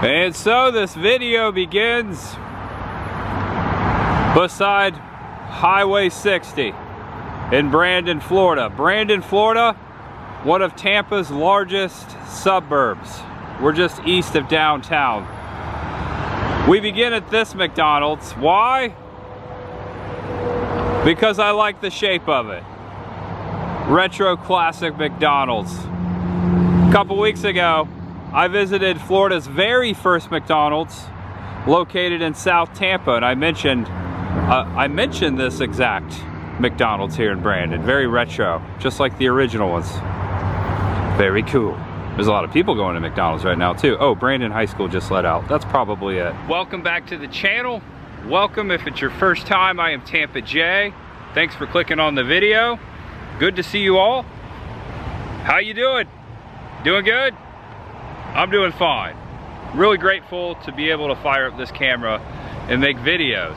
And so this video begins beside Highway 60 in Brandon, Florida. Brandon, Florida, one of Tampa's largest suburbs. We're just east of downtown. We begin at this McDonald's. Why? Because I like the shape of it. Retro classic McDonald's. A couple weeks ago, I visited Florida's very first McDonald's located in South Tampa, and I mentioned this exact McDonald's here in Brandon. Very retro, just like the original ones. Very cool. There's a lot of people going to McDonald's right now too. Oh, Brandon High School just let out. That's probably it. Welcome back to the channel. Welcome if it's your first time. I am Tampa J. Thanks for clicking on the video. Good to see you all. How you doing? Doing good? I'm doing fine. Really grateful to be able to fire up this camera and make videos.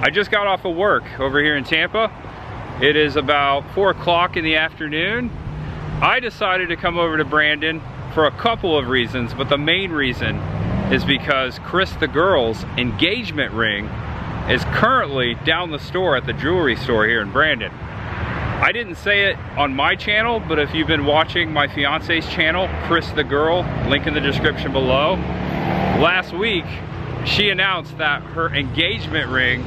I just got off of work over here in Tampa. It is about 4 o'clock in the afternoon. I decided to come over to Brandon for a couple of reasons, but the main reason is because Chris the girl's engagement ring is currently down the store at the jewelry store here in Brandon. I didn't say it on my channel, but if you've been watching my fiance's channel, Chris the girl, link in the description below, last week she announced that her engagement ring,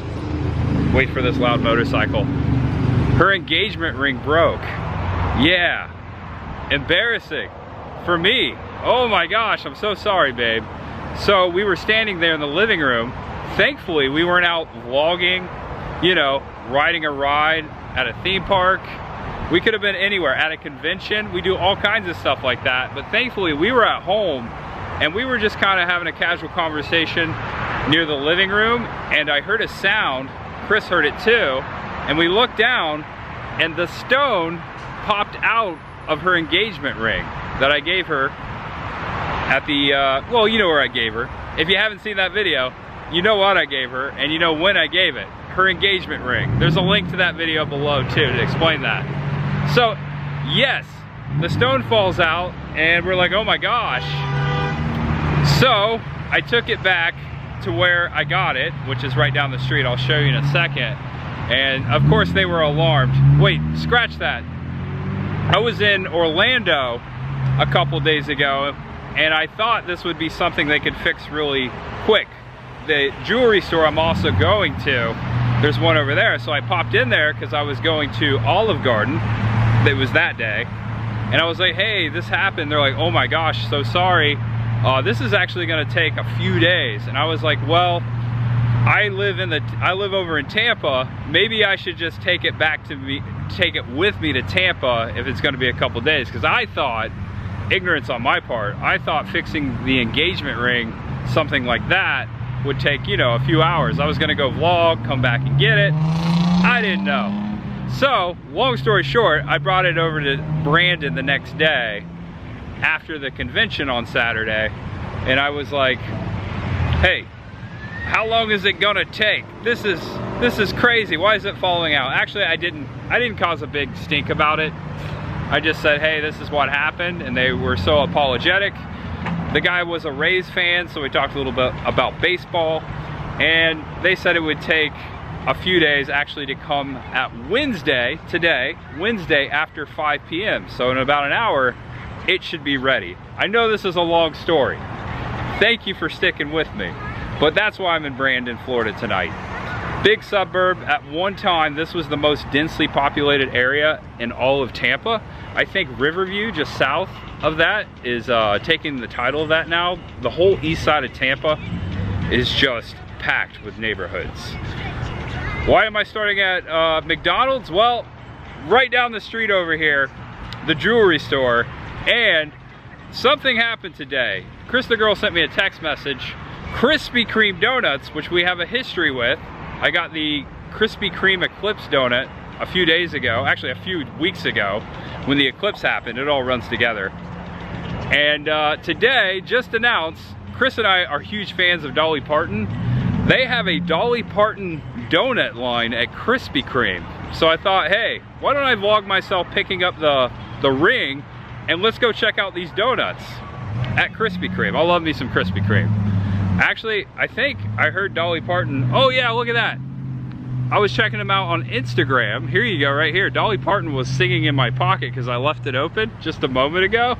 wait for this loud motorcycle, her engagement ring broke. Yeah, embarrassing for me. Oh my gosh, I'm so sorry, babe. So we were standing there in the living room. Thankfully, we weren't out vlogging, you know, riding a ride at a theme park. We could have been anywhere, at a convention. We do all kinds of stuff like that. But thankfully, we were at home and we were just kind of having a casual conversation near the living room. And I heard a sound. Chris heard it too. And we looked down and the stone popped out of her engagement ring that I gave her at the, well, you know where I gave her. If you haven't seen that video, you know what I gave her and you know when I gave it. Her engagement ring. There's a link to that video below too to explain that. So yes, the stone falls out and we're like, oh my gosh. So I took it back to where I got it, which is right down the street. I'll show you in a second. And of course they were alarmed. Wait, scratch that. I was in Orlando a couple days ago and I thought this would be something they could fix really quick. The jewelry store I'm also going to, there's one over there, so I popped in there because I was going to Olive Garden. It was that day, and I was like, hey, this happened. They're like, oh my gosh, so sorry. This is actually going to take a few days. And I was like, well, I live over in Tampa. Maybe I should just take it with me to Tampa if it's going to be a couple days, because I thought, ignorance on my part, I thought fixing the engagement ring, something like that, would take, you know, a few hours. I was gonna go vlog, come back and get it. I didn't know. So, long story short, I brought it over to Brandon the next day after the convention on Saturday, and I was like, hey, how long is it gonna take? This is crazy. Why is it falling out? Actually, I didn't cause a big stink about it. I just said, hey, this is what happened, and they were so apologetic. The guy was a Rays fan, so we talked a little bit about baseball, and they said it would take a few days actually to come at Wednesday, Wednesday after 5 p.m. So in about an hour, it should be ready. I know this is a long story. Thank you for sticking with me, but that's why I'm in Brandon, Florida tonight. Big suburb. At one time, this was the most densely populated area in all of Tampa. I think Riverview, just south of that, is taking the title of that now. The whole east side of Tampa is just packed with neighborhoods. Why am I starting at McDonald's? Well, right down the street over here, the jewelry store, and something happened today. Chris the girl sent me a text message. Krispy Kreme Doughnuts, which we have a history with. I got the Krispy Kreme Eclipse donut a few days ago, actually a few weeks ago, when the eclipse happened. It all runs together. And today, just announced, Chris and I are huge fans of Dolly Parton. They have a Dolly Parton donut line at Krispy Kreme. So I thought, hey, why don't I vlog myself picking up the ring, and let's go check out these donuts. at Krispy Kreme. I love me some Krispy Kreme. Actually, I think I heard Dolly Parton. Oh yeah, look at that. I was checking him out on Instagram. Here you go, right here. Dolly Parton was singing in my pocket because I left it open just a moment ago.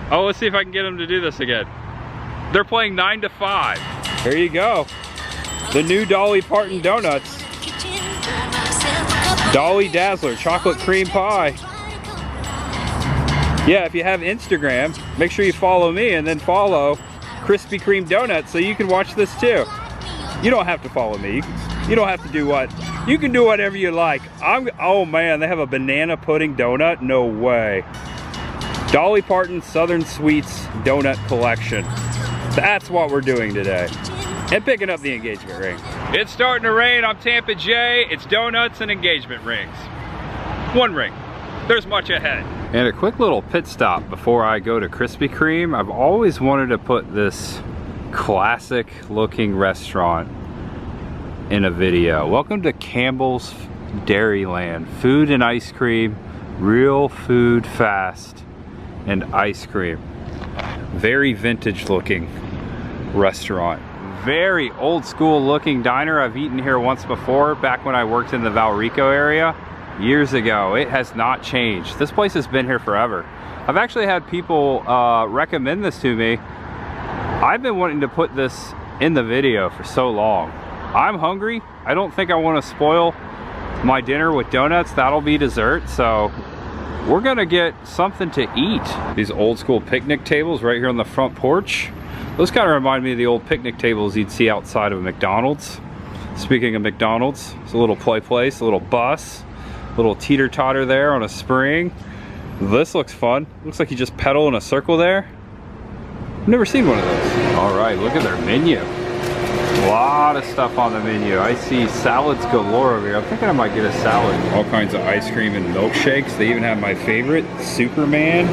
Oh, let's see if I can get him to do this again. They're playing 9 to 5. Here you go. The new Dolly Parton Doughnuts. Dolly Dazzler chocolate cream pie. Yeah, if you have Instagram, make sure you follow me and then follow Krispy Kreme Doughnuts so you can watch this too. You don't have to follow me. You don't have to do what. You can do whatever you like. Oh man, they have a banana pudding donut? No way. Dolly Parton Southern Sweets Donut Collection. That's what we're doing today. And picking up the engagement ring. It's starting to rain. I'm Tampa J. It's donuts and engagement rings. One ring. There's much ahead. And a quick little pit stop before I go to Krispy Kreme. I've always wanted to put this classic looking restaurant in a video. Welcome to Campbell's Dairyland. Food and ice cream. Real food fast and ice cream. Very vintage looking restaurant. Very old school looking diner. I've eaten here once before, back when I worked in the Valrico area years ago. It has not changed. This place has been here forever. I've actually had people recommend this to me. I've been wanting to put this in the video for so long. I'm hungry. I don't think I want to spoil my dinner with donuts. That'll be dessert, so we're gonna get something to eat. These old school picnic tables right here on the front porch. Those kind of remind me of the old picnic tables you'd see outside of McDonald's. Speaking of McDonald's, it's a little play place, a little bus, a little teeter-totter there on a spring. This looks fun. Looks like you just pedal in a circle there. I've never seen one of those. All right, look at their menu. A lot of stuff on the menu. I see salads galore over here. I'm thinking I might get a salad. All kinds of ice cream and milkshakes. They even have my favorite, Superman,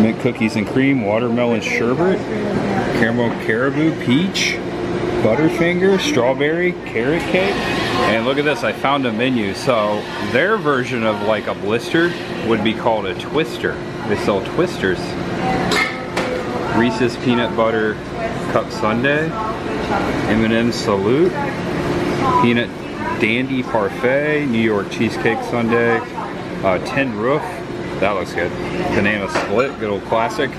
mint cookies and cream, watermelon sherbet, caramel caribou, peach, Butterfinger, strawberry, carrot cake. And look at this, I found a menu. So their version of like a blister would be called a twister. They sell twisters. Reese's peanut butter cup sundae, M&M salute, peanut dandy parfait, New York cheesecake sundae, tin roof, that looks good, banana split, good old classic,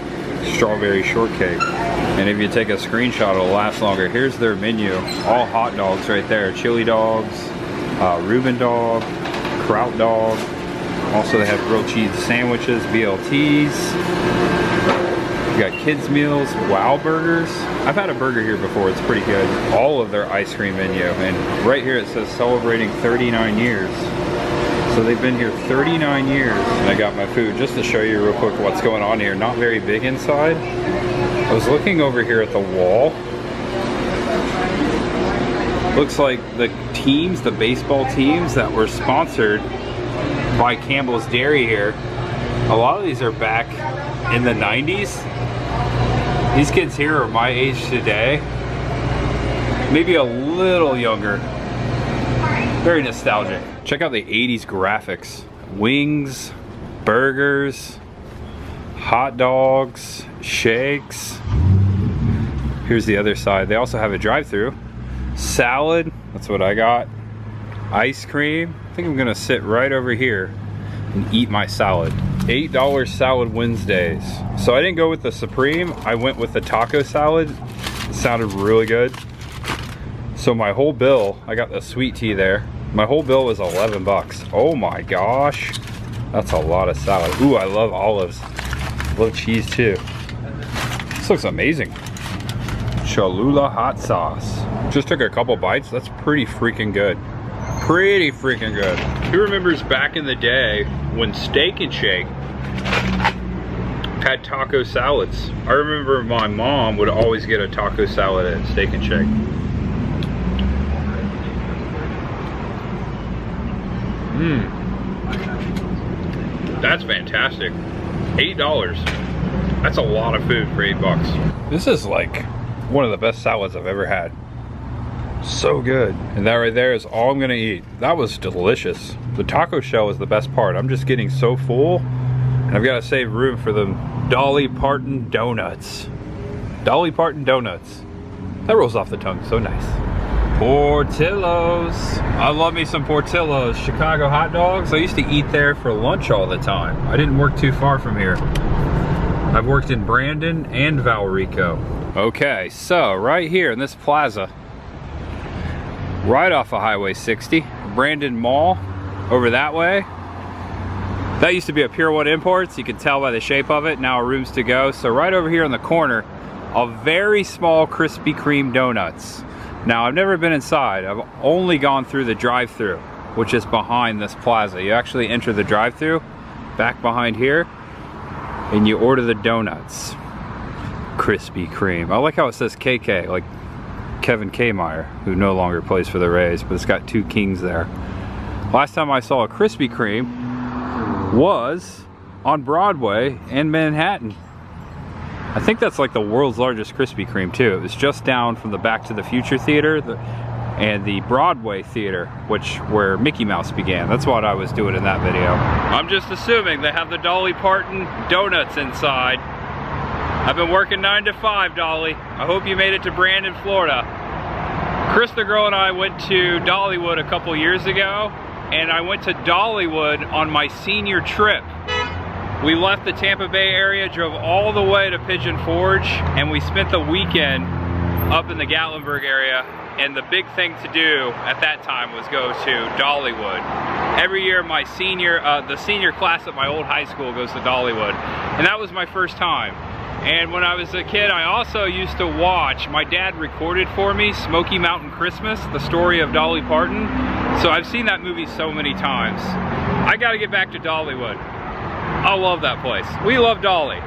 strawberry shortcake. And if you take a screenshot, it'll last longer. Here's their menu, all hot dogs right there, chili dogs, Reuben dog, kraut dog. Also they have grilled cheese sandwiches, BLTs. You got kids meals, wow burgers. I've had a burger here before, it's pretty good. All of their ice cream menu, and right here it says celebrating 39 years. So they've been here 39 years. And I got my food just to show you real quick what's going on here. Not very big inside. I was looking over here at the wall. Looks like the teams, the baseball teams that were sponsored by Campbell's Dairy here, a lot of these are back in the 90s. These kids here are my age today. Maybe a little younger. Very nostalgic. Check out the 80s graphics. Wings, burgers, hot dogs, shakes. Here's the other side. They also have a drive-thru. Salad, that's what I got. Ice cream. I think I'm gonna sit right over here and eat my salad. $8 salad Wednesdays. So I didn't go with the Supreme, I went with the taco salad. It sounded really good. So my whole bill, I got the sweet tea there. My whole bill was 11 bucks. Oh my gosh. That's a lot of salad. Ooh, I love olives. Love cheese too. This looks amazing. Cholula hot sauce. Just took a couple bites. That's pretty freaking good. Pretty freaking good. Who remembers back in the day when Steak and Shake had taco salads? I remember my mom would always get a taco salad at Steak and Shake. That's fantastic. $8. That's a lot of food for 8 bucks. This is like one of the best salads I've ever had. So good. And that right there is all I'm gonna eat. That was delicious. The taco shell is the best part. I'm just getting so full And I've got to save room for the Dolly Parton Doughnuts. Dolly Parton Doughnuts. That rolls off the tongue so nice. Portillo's. I love me some Portillo's. Chicago hot dogs. I used to eat there for lunch all the time. I didn't work too far from here. I've worked in Brandon and Valrico. Okay, so right here in this plaza, right off of Highway 60, Brandon Mall, over that way. That used to be a Pure One Imports. You can tell by the shape of it. Now a Rooms to Go. So right over here in the corner, a very small Krispy Kreme Doughnuts. Now I've never been inside. I've only gone through the drive-thru, which is behind this plaza. You actually enter the drive-thru back behind here, and you order the donuts. Krispy Kreme. I like how it says KK, like Kevin Kmeyer, who no longer plays for the Rays, but it's got two kings there. Last time I saw a Krispy Kreme was on Broadway in Manhattan. I think that's like the world's largest Krispy Kreme too. It was just down from the Back to the Future Theater and the Broadway Theater, where Mickey Mouse began. That's what I was doing in that video. I'm just assuming they have the Dolly Parton Doughnuts inside. I've been working 9 to 5, Dolly. I hope you made it to Brandon, Florida. Chris the girl and I went to Dollywood a couple years ago, and I went to Dollywood on my senior trip. We left the Tampa Bay area, drove all the way to Pigeon Forge, and we spent the weekend up in the Gatlinburg area. And the big thing to do at that time was go to Dollywood. Every year my the senior class at my old high school goes to Dollywood. And that was my first time. And when I was a kid, I also used to watch, my dad recorded for me Smoky Mountain Christmas, the story of Dolly Parton. So I've seen that movie so many times. I gotta get back to Dollywood. I love that place. We love Dolly.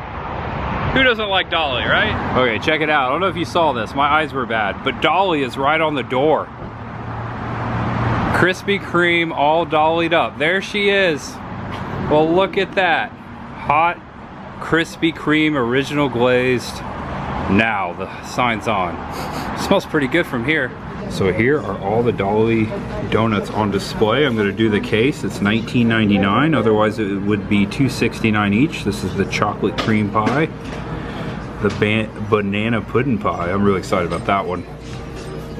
Who doesn't like Dolly, right? Okay, check it out. I don't know if you saw this. My eyes were bad, but Dolly is right on the door. Krispy Kreme all dollied up. There she is. Well, look at that. Hot Krispy Kreme original glazed. Now the sign's on. Smells pretty good from here. So here are all the Dolly donuts on display. I'm going to do the case. It's $19.99. Otherwise it would be $2.69 each. This is the chocolate cream pie, the banana pudding pie. I'm really excited about that one.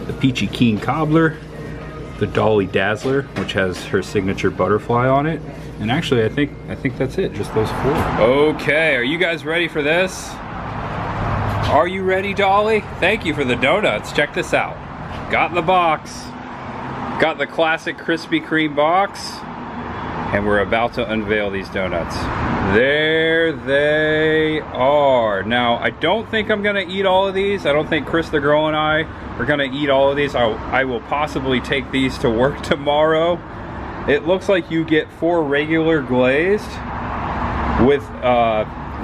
The peachy keen cobbler, the Dolly Dazzler, which has her signature butterfly on it. And actually, I think that's it. Just those four. Okay, are you guys ready for this? Are you ready, Dolly? Thank you for the donuts. Check this out. Got the box, got the classic Krispy Kreme box, and we're about to unveil these donuts. There they are. Now, I don't think I'm gonna eat all of these. I don't think Chris the girl and I are gonna eat all of these. I will possibly take these to work tomorrow. It looks like you get 4 regular glazed with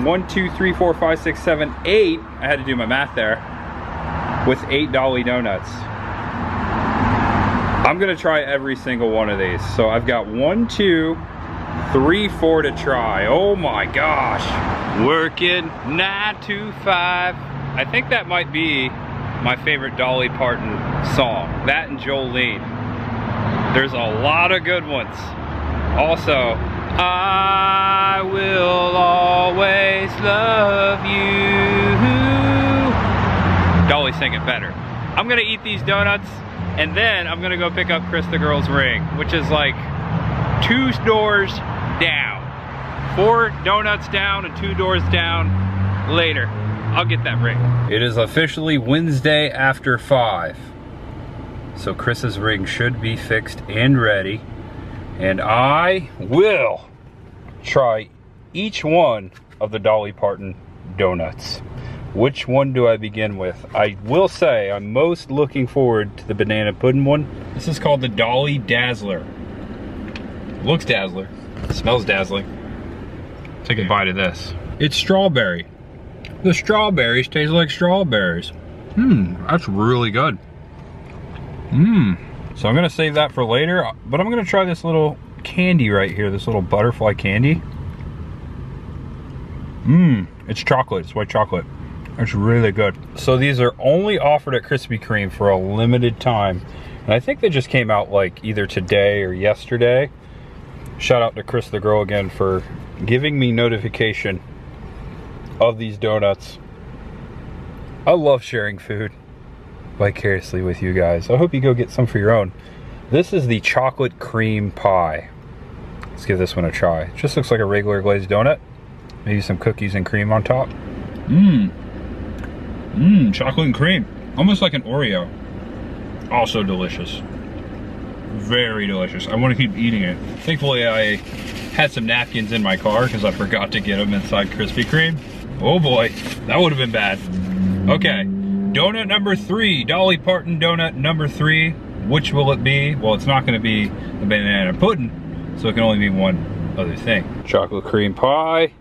1, 2, 3, 4, 5, 6, 7, 8. I had to do my math there. With 8 Dolly donuts. I'm gonna try every single one of these. So I've got 1, 2, 3, 4 to try. Oh my gosh. Working 9 to 5. I think that might be my favorite Dolly Parton song. That and Jolene. There's a lot of good ones. Also, I will always love you. Dolly sang it better. I'm gonna eat these donuts, and then I'm gonna go pick up Chris the girl's ring, which is like 2 doors down. 4 donuts down and 2 doors down later. I'll get that ring. It is officially Wednesday after 5. So Chris's ring should be fixed and ready. And I will try each one of the Dolly Parton donuts. Which one do I begin with? I will say I'm most looking forward to the banana pudding one. This is called the Dolly Dazzler. Looks dazzler, smells dazzling. Take a bite of this. It's strawberry. The strawberries taste like strawberries. That's really good. So I'm gonna save that for later, but I'm gonna try this little candy right here, this little butterfly candy. It's chocolate, it's white chocolate. It's really good. So these are only offered at Krispy Kreme for a limited time. And I think they just came out like either today or yesterday. Shout out to Chris the girl again for giving me notification of these donuts. I love sharing food vicariously with you guys. I hope you go get some for your own. This is the chocolate cream pie. Let's give this one a try. It just looks like a regular glazed donut. Maybe some cookies and cream on top. Chocolate and cream. Almost like an Oreo. Also delicious. Very delicious. I want to keep eating it. Thankfully, I had some napkins in my car because I forgot to get them inside Krispy Kreme. Oh boy, that would have been bad. Okay, donut number 3, Dolly Parton donut number 3. Which will it be? Well, it's not going to be the banana pudding, so it can only be one other thing. Chocolate cream pie,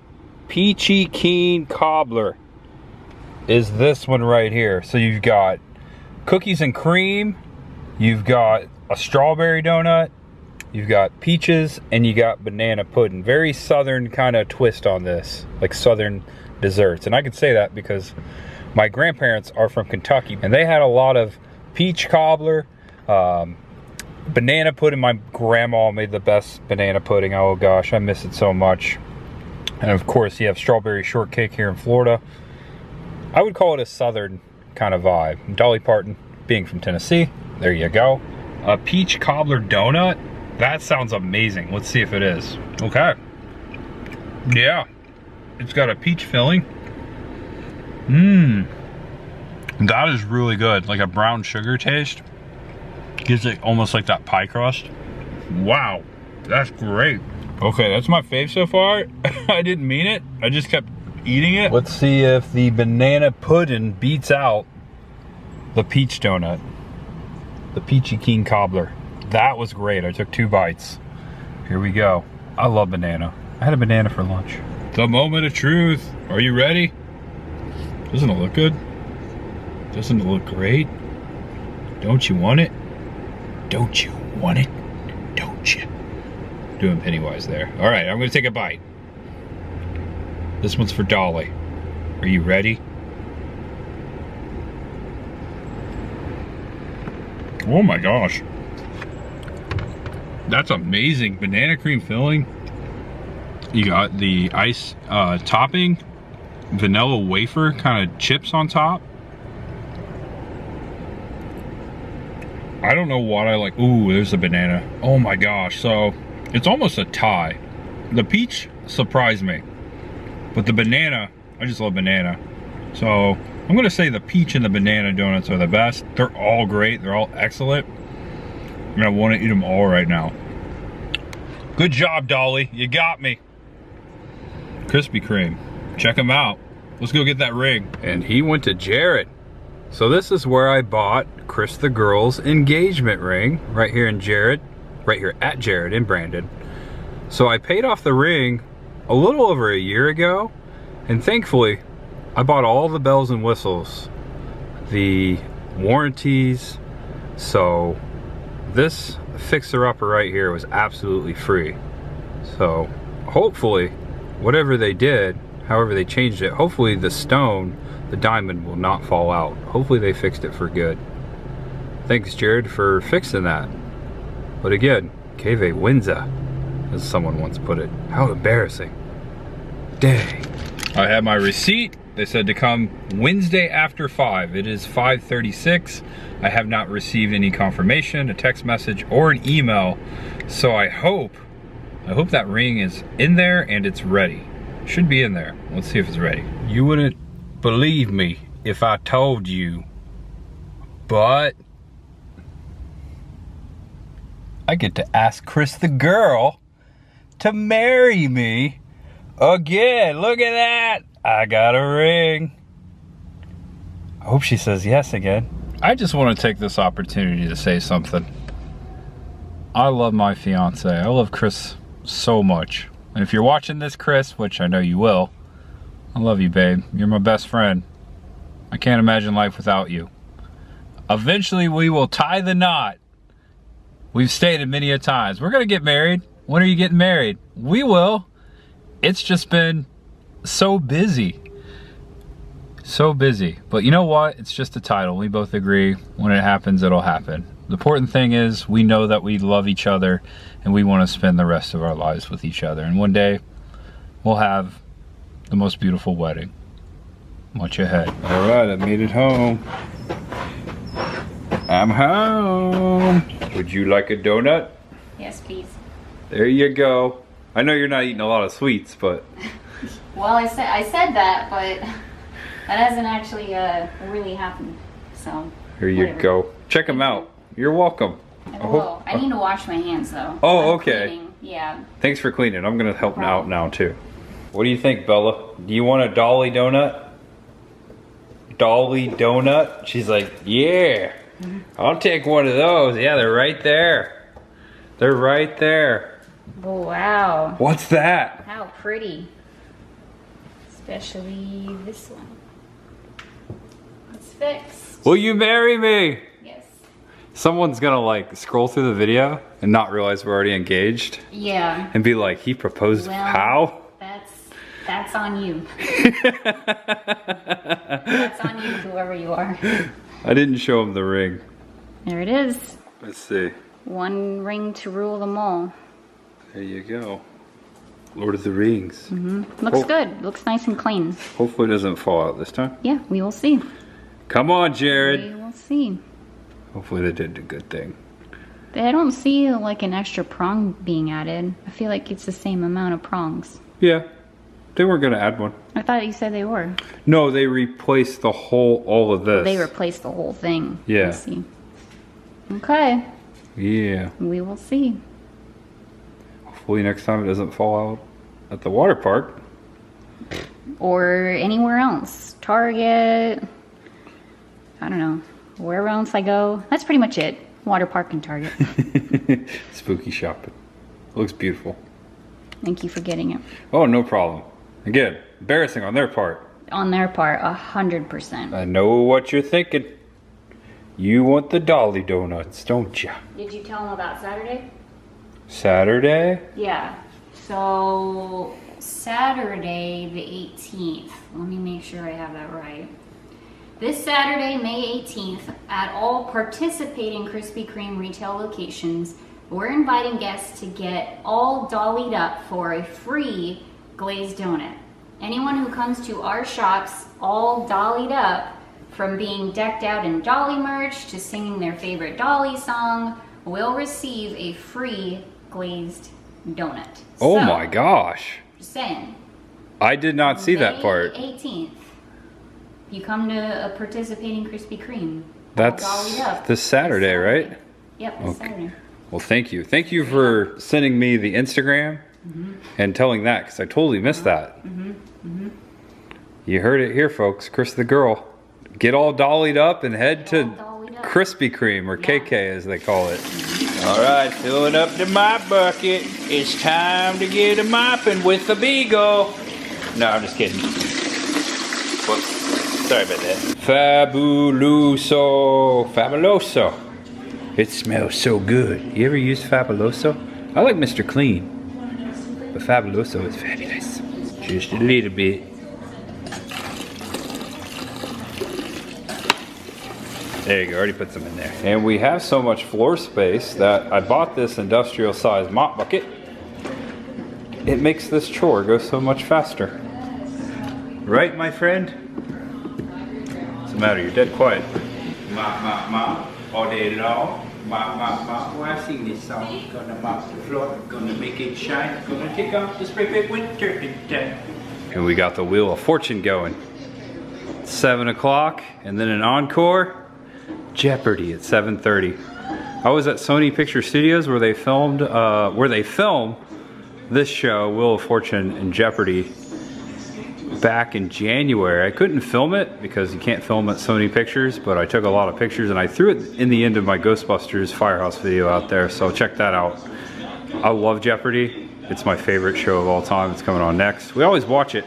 peachy keen cobbler is this one right here. So you've got cookies and cream, you've got a strawberry donut, you've got peaches, and you got banana pudding. Very southern kind of twist on this, like southern desserts. And I can say that because my grandparents are from Kentucky, and they had a lot of peach cobbler, banana pudding. My grandma made the best banana pudding. Oh gosh, I miss it so much. And of course, you have strawberry shortcake here in Florida. I would call it a southern kind of vibe. Dolly Parton, being from Tennessee, there you go. A peach cobbler donut? That sounds amazing. Let's see if it is. Okay. Yeah. It's got a peach filling. That is really good. Like a brown sugar taste. Gives it almost like that pie crust. Wow. That's great. Okay, that's my fave so far. I didn't mean it. I just kept eating it. Let's see if the banana pudding beats out the peach donut. The peachy keen cobbler. That was great. I took 2 bites. Here we go. I love banana. I had a banana for lunch. The moment of truth. Are you ready? Doesn't it look good? Doesn't it look great? Don't you want it? Don't you want it? Don't you? Doing Pennywise there. All right, I'm gonna take a bite. This one's for Dolly. Are you ready? Oh my gosh. That's amazing. Banana cream filling. You got the ice topping, vanilla wafer kind of chips on top. I don't know what I like. Ooh, there's a banana. Oh my gosh. So it's almost a tie. The peach surprised me, but the banana, I just love banana. So I'm gonna say the peach and the banana donuts are the best. They're all great. They're all excellent. And I want to eat them all right now. Good job, Dolly. You got me. Krispy Kreme. Check them out. Let's go get that ring. And he went to Jared. So this is where I bought Chris the girl's engagement ring. Right here in Jared. Right here at Jared in Brandon. So I paid off the ring a little over a year ago. And thankfully, I bought all the bells and whistles. The warranties. So this fixer-upper right here was absolutely free. So hopefully, whatever they did, however they changed it, hopefully the stone, the diamond, will not fall out. Hopefully they fixed it for good. Thanks, Jared, for fixing that. But again, que vergüenza, as someone once put it. How embarrassing. Dang. I have my receipt. They said to come Wednesday after 5. It is 5:36. I have not received any confirmation, a text message, or an email. So I hope that ring is in there and it's ready. Should be in there. Let's see if it's ready. You wouldn't believe me if I told you, but I get to ask Chris the girl to marry me again. Look at that. I got a ring. I hope she says yes again. I just want to take this opportunity to say something. I love my fiance. I love Chris so much. And if you're watching this, Chris, which I know you will, I love you, babe. You're my best friend. I can't imagine life without you. Eventually, we will tie the knot. We've stated many a times, we're going to get married. When are you getting married? We will. It's just been so busy. So busy. But you know what? It's just a title. We both agree when it happens, it'll happen. The important thing is we know that we love each other and we want to spend the rest of our lives with each other. And one day, we'll have the most beautiful wedding. Much ahead. All right, I made it home. I'm home. Would you like a donut? Yes, please. There you go. I know you're not eating a lot of sweets, but... Well, I said that, but that hasn't actually really happened, so... Here you go. Check them out. You're welcome. Hello. I need to wash my hands, though. Oh, okay. Cleaning. Yeah. Thanks for cleaning. I'm gonna help out now, too. What do you think, Bella? Do you want a Dolly donut? Dolly donut? She's like, yeah, I'll take one of those. Yeah, they're right there. They're right there. Oh, wow. What's that? How pretty. Especially this one. It's fixed. Will you marry me? Yes. Someone's gonna like scroll through the video and not realize we're already engaged. Yeah. And be like, he proposed how? That's on you. That's on you, whoever you are. I didn't show him the ring. There it is. Let's see. One ring to rule them all. There you go. Lord of the Rings. Looks good. Looks nice and clean. Hopefully it doesn't fall out this time. Yeah, we will see. Come on, Jared. We will see. Hopefully they did a good thing. I don't see like an extra prong being added. I feel like it's the same amount of prongs. Yeah. They weren't gonna add one. I thought you said they were. No, they replaced all of this. They replaced the whole thing. Yeah. I see. Okay. Yeah. We will see. Hopefully next time it doesn't fall out at the water park. Or anywhere else. Target. I don't know. Wherever else I go. That's pretty much it. Water park and Target. Spooky shopping. Looks beautiful. Thank you for getting it. Oh, no problem. Again, embarrassing on their part. On their part, 100%. I know what you're thinking. You want the Dolly Donuts, don't you? Did you tell them about Saturday? Saturday? Yeah. So, Saturday the 18th. Let me make sure I have that right. This Saturday, May 18th, at all participating Krispy Kreme retail locations, we're inviting guests to get all dollied up for a free glazed donut. Anyone who comes to our shops all dollied up, from being decked out in Dolly merch to singing their favorite Dolly song, will receive a free glazed donut. Oh my gosh. Just saying. I did not see that part. May 18th. You come to a participating Krispy Kreme. That's dollied up. this Saturday, right? Yep, this Saturday. Well, thank you. Thank you for sending me the Instagram and telling that, because I totally missed that. You heard it here, folks. Chris the girl. Get all dollied up and head to Krispy Kreme, or KK as they call it. All right, filling up the mop bucket. It's time to get a mopping with the beagle. No, I'm just kidding. Whoops. Sorry about that. Fabuloso. Fabuloso. It smells so good. You ever used Fabuloso? I like Mr. Clean, but Fabuloso is fabulous. Just a little bit. There you go, already put some in there. And we have so much floor space that I bought this industrial size mop bucket. It makes this chore go so much faster. Right, my friend? What's the matter? You're dead quiet. Mop, mop, mop. All day long. Mop, mop, mop. Well, I sing this song. Gonna mop the floor. Gonna make it shine. Gonna take off the spray paint winter today. And we got the Wheel of Fortune going. 7 o'clock, and then an encore. Jeopardy at 7:30. I was at Sony Picture Studios where they film this show, Wheel of Fortune and Jeopardy, back in January. I couldn't film it because you can't film at Sony Pictures, but I took a lot of pictures and I threw it in the end of my Ghostbusters Firehouse video out there, so check that out. I love Jeopardy. It's my favorite show of all time. It's coming on next. We always watch it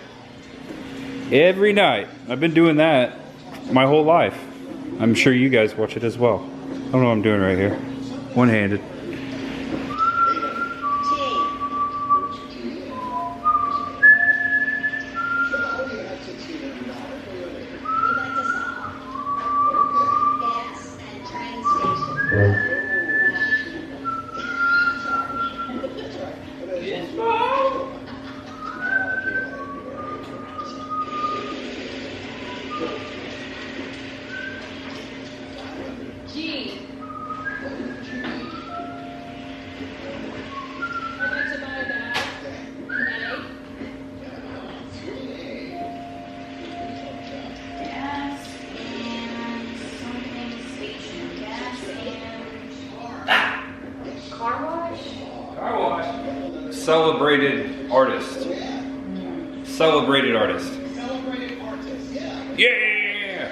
every night. I've been doing that my whole life. I'm sure you guys watch it as well. I don't know what I'm doing right here. One-handed. G. I'd like to buy that. An Gas and something station. Gas and car wash. Car wash. Celebrated artist. Celebrated artist. Yeah!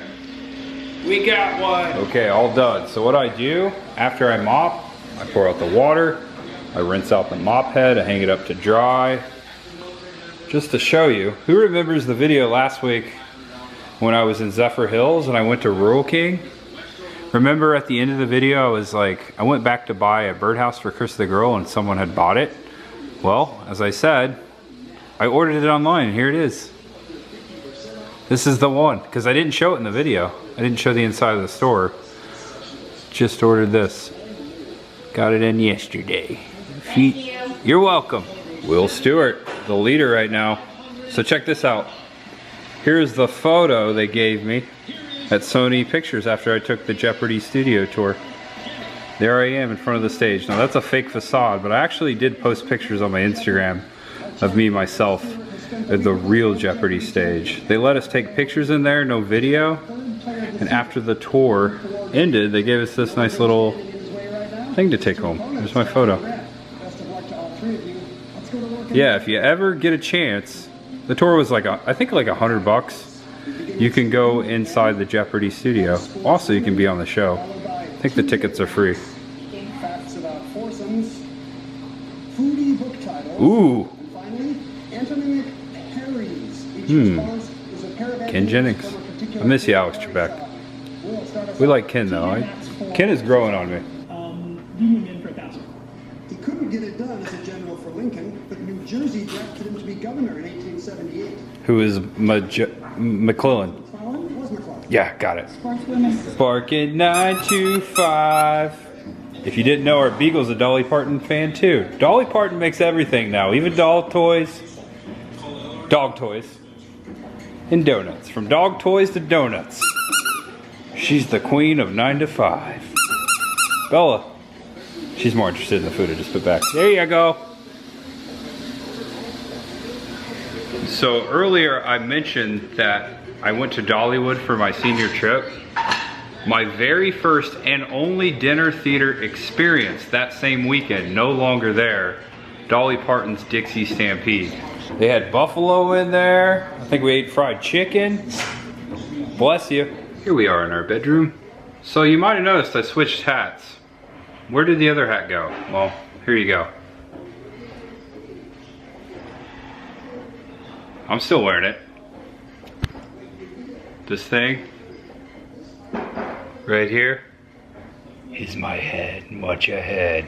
We got one! Okay, all done. So what I do, after I mop, I pour out the water, I rinse out the mop head, I hang it up to dry. Just to show you, who remembers the video last week when I was in Zephyr Hills and I went to Rural King? Remember at the end of the video, I was like, I went back to buy a birdhouse for Chris the girl and someone had bought it. Well, as I said, I ordered it online and here it is. This is the one, because I didn't show it in the video. I didn't show the inside of the store. Just ordered this. Got it in yesterday. Thank you. You're welcome. Will Stewart, the leader right now. So check this out. Here's the photo they gave me at Sony Pictures after I took the Jeopardy studio tour. There I am in front of the stage. Now that's a fake facade, but I actually did post pictures on my Instagram of me myself at the real Jeopardy stage. They let us take pictures in there, no video. And after the tour ended, they gave us this nice little thing to take home. Here's my photo. Yeah, if you ever get a chance, the tour was like, I think like $100. You can go inside the Jeopardy studio. Also, you can be on the show. I think the tickets are free. Ooh. Ken Jennings. I miss you, Alex Trebek. We like Ken though. Ken is growing on me. Beam him in for 1,000. He couldn't get it done as a general for Lincoln, but New Jersey drafted him to be governor in 1878. Who is McClellan? McClellan? It was McClellan. Yeah, got it. Sparkin 925. If you didn't know, our Beagle's a Dolly Parton fan too. Dolly Parton makes everything now, even dog toys, and donuts. From dog toys to donuts. She's the queen of 9 to 5. Bella. She's more interested in the food I just put back. There you go. So earlier I mentioned that I went to Dollywood for my senior trip. My very first and only dinner theater experience that same weekend, no longer there, Dolly Parton's Dixie Stampede. They had buffalo in there. I think we ate fried chicken. Bless you. Here we are in our bedroom. So you might have noticed I switched hats. Where did the other hat go? Well, here you go. I'm still wearing it. This thing right here is my head. Much ahead.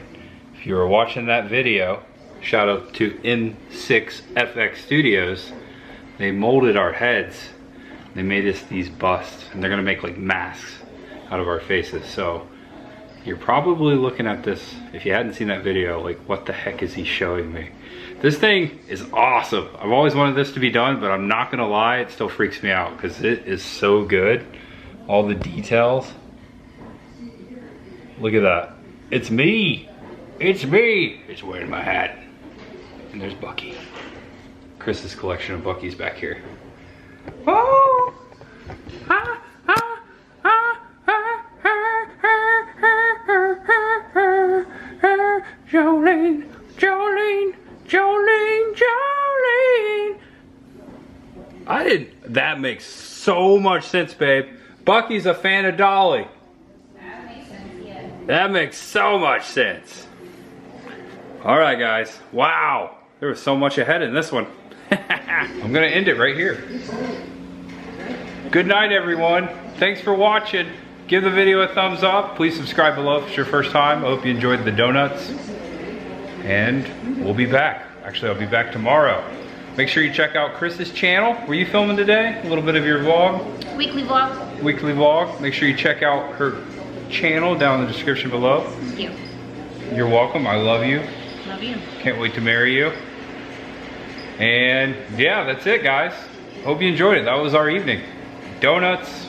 If you were watching that video, shout out to N6FX Studios. They molded our heads. They made us these busts, and they're gonna make like masks out of our faces. So you're probably looking at this, if you hadn't seen that video, like what the heck is he showing me? This thing is awesome. I've always wanted this to be done, but I'm not gonna lie, it still freaks me out because it is so good. All the details. Look at that. It's me. It's me. It's wearing my hat. And there's Bucky. Chris's collection of Bucky's back here. Oh! Ah, ah, ah, ah, Jolene, Jolene, Jolene, Jolene. I didn't. That makes so much sense, babe. Bucky's a fan of Dolly. That makes sense, yeah. That makes so much sense. All right, guys. Wow. There was so much ahead in this one. I'm gonna end it right here. Good night, everyone. Thanks for watching. Give the video a thumbs up. Please subscribe below if it's your first time. I hope you enjoyed the donuts. And we'll be back. Actually, I'll be back tomorrow. Make sure you check out Chris's channel. Were you filming today? A little bit of your vlog? Weekly vlog. Weekly vlog. Make sure you check out her channel down in the description below. Thank you. You're welcome. I love you. Love you. Can't wait to marry you. And yeah, that's it, guys. Hope you enjoyed it. That was our evening. Donuts,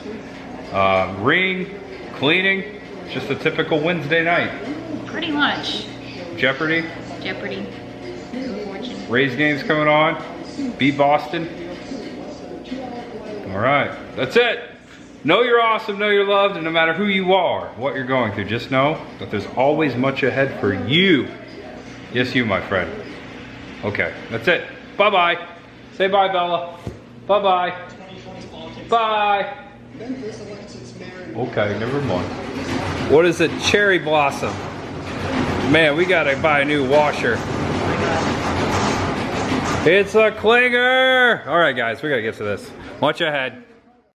ring, cleaning. Just a typical Wednesday night. Pretty much. Jeopardy. Jeopardy. Fortune. Rays games coming on. Beat Boston. All right, that's it. Know you're awesome, know you're loved, and no matter who you are, what you're going through, just know that there's always much ahead for you. Yes, you, my friend. Okay, that's it. Bye-bye. Say bye, Bella. Bye-bye. Bye. Okay, never mind. What is it? Cherry blossom. Man, we gotta buy a new washer. It's a clinger. All right, guys, we gotta get to this. Much ahead.